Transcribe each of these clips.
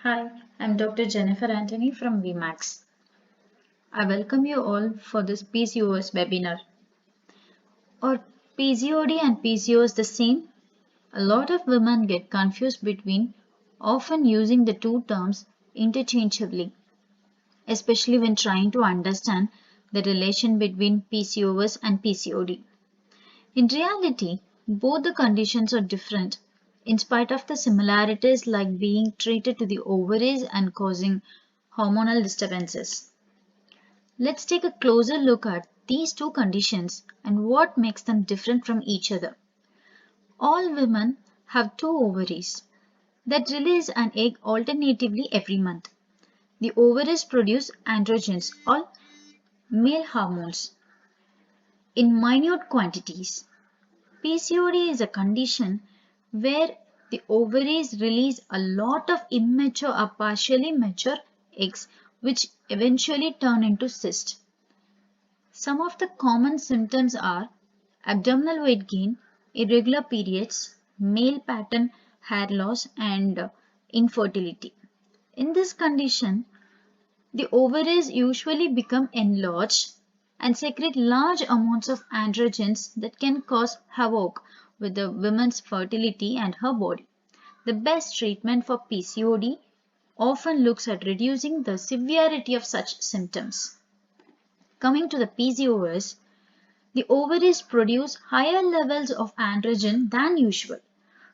Hi, I'm Dr. Jennifer Anthony from VMAX. I welcome you all for this PCOS webinar. Are PCOD and PCOS the same? A lot of women get confused between often using the two terms interchangeably, especially when trying to understand the relation between PCOS and PCOD. In reality, both the conditions are different in spite of the similarities like being treated to the ovaries and causing hormonal disturbances. Let's take a closer look at these two conditions and what makes them different from each other. All women have two ovaries that release an egg alternatively every month. The ovaries produce androgens or male hormones in minute quantities. PCOD is a condition where the ovaries release a lot of immature or partially mature eggs which eventually turn into cysts. Some of the common symptoms are abdominal weight gain, irregular periods, male pattern hair loss, and infertility. In this condition, the ovaries usually become enlarged and secrete large amounts of androgens that can cause havoc with the woman's fertility and her body. The best treatment for PCOD often looks at reducing the severity of such symptoms. Coming to the PCOS, the ovaries produce higher levels of androgen than usual,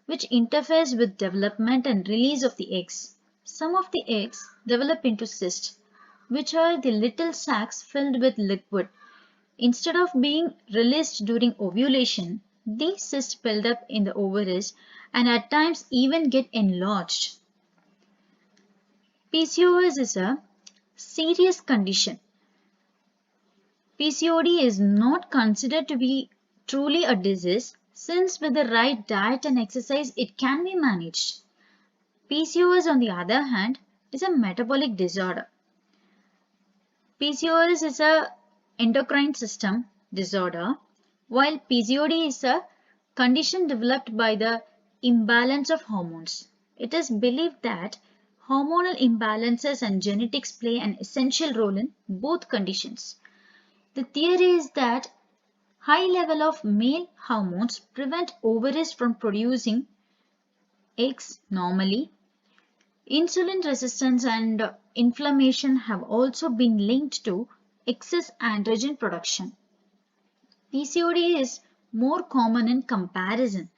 which interferes with development and release of the eggs. Some of the eggs develop into cysts, which are the little sacs filled with liquid. Instead of being released during ovulation, these cysts build up in the ovaries and at times even get enlarged. PCOS is a serious condition. PCOD is not considered to be truly a disease since with the right diet and exercise it can be managed. PCOS on the other hand is a metabolic disorder. PCOS is a endocrine system disorder while PCOD is a condition developed by the imbalance of hormones. It is believed that hormonal imbalances and genetics play an essential role in both conditions. The theory is that high level of male hormones prevent ovaries from producing eggs normally. Insulin resistance and inflammation have also been linked to excess androgen production. PCOD is more common in comparison.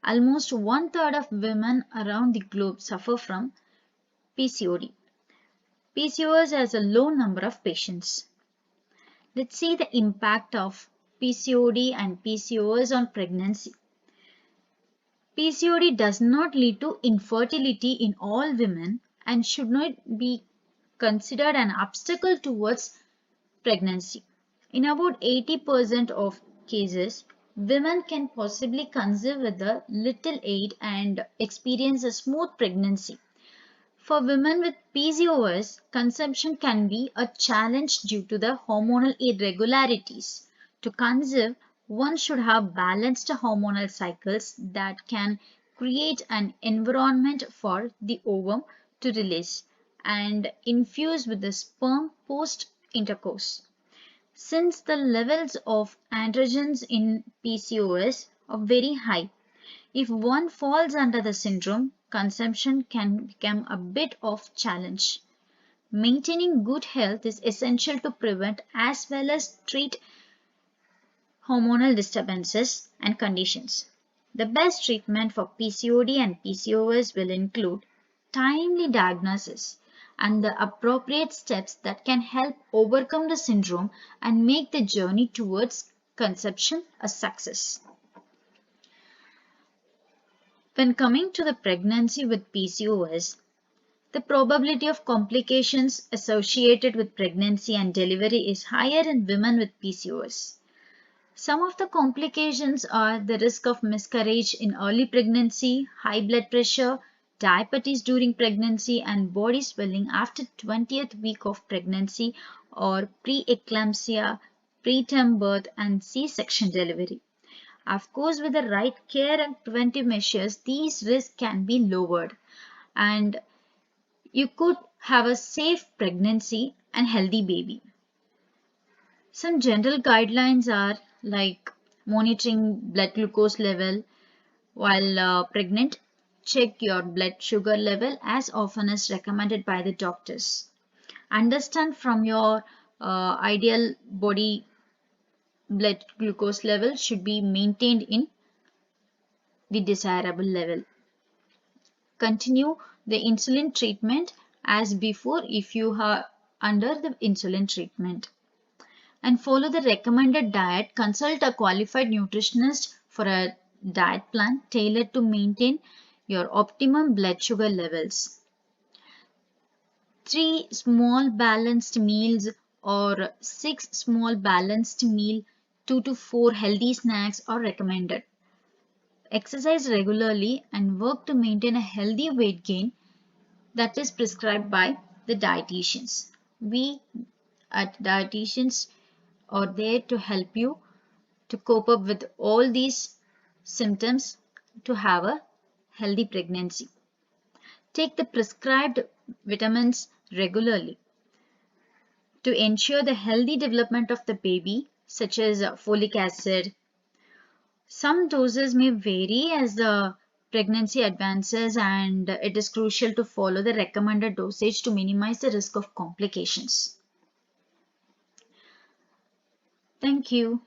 Almost one-third of women around the globe suffer from PCOD. PCOS has a low number of patients. Let's see the impact of PCOD and PCOS on pregnancy. PCOD does not lead to infertility in all women and should not be considered an obstacle towards pregnancy. In about 80% of cases, women can possibly conceive with a little aid and experience a smooth pregnancy. For women with PCOS, conception can be a challenge due to the hormonal irregularities. To conceive, one should have balanced hormonal cycles that can create an environment for the ovum to release and infuse with the sperm post intercourse. Since the levels of androgens in PCOS are very high, if one falls under the syndrome, consumption can become a bit of challenge. Maintaining good health is essential to prevent as well as treat hormonal disturbances and conditions. The best treatment for PCOD and PCOS will include timely diagnosis and the appropriate steps that can help overcome the syndrome and make the journey towards conception a success. When coming to the pregnancy with PCOS, the probability of complications associated with pregnancy and delivery is higher in women with PCOS. Some of the complications are the risk of miscarriage in early pregnancy, high blood pressure, diabetes during pregnancy, and body swelling after 20th week of pregnancy or preeclampsia, preterm birth, and C-section delivery. Of course, with the right care and preventive measures, these risks can be lowered. And you could have a safe pregnancy and healthy baby. Some general guidelines are like monitoring blood glucose level while pregnant. Check your blood sugar level as often as recommended by the doctors. Understand from your ideal body blood glucose level should be maintained in the desirable level. Continue the insulin treatment as before if you are under the insulin treatment. And follow the recommended diet. Consult a qualified nutritionist for a diet plan tailored to maintain your optimum blood sugar levels. 3 small balanced meals or 6 small balanced meal, 2 to 4 healthy snacks are recommended. Exercise regularly and work to maintain a healthy weight gain that is prescribed by the dietitians. We at dietitians are there to help you to cope up with all these symptoms to have a healthy pregnancy. Take the prescribed vitamins regularly to ensure the healthy development of the baby, such as folic acid. Some doses may vary as the pregnancy advances, and it is crucial to follow the recommended dosage to minimize the risk of complications. Thank you.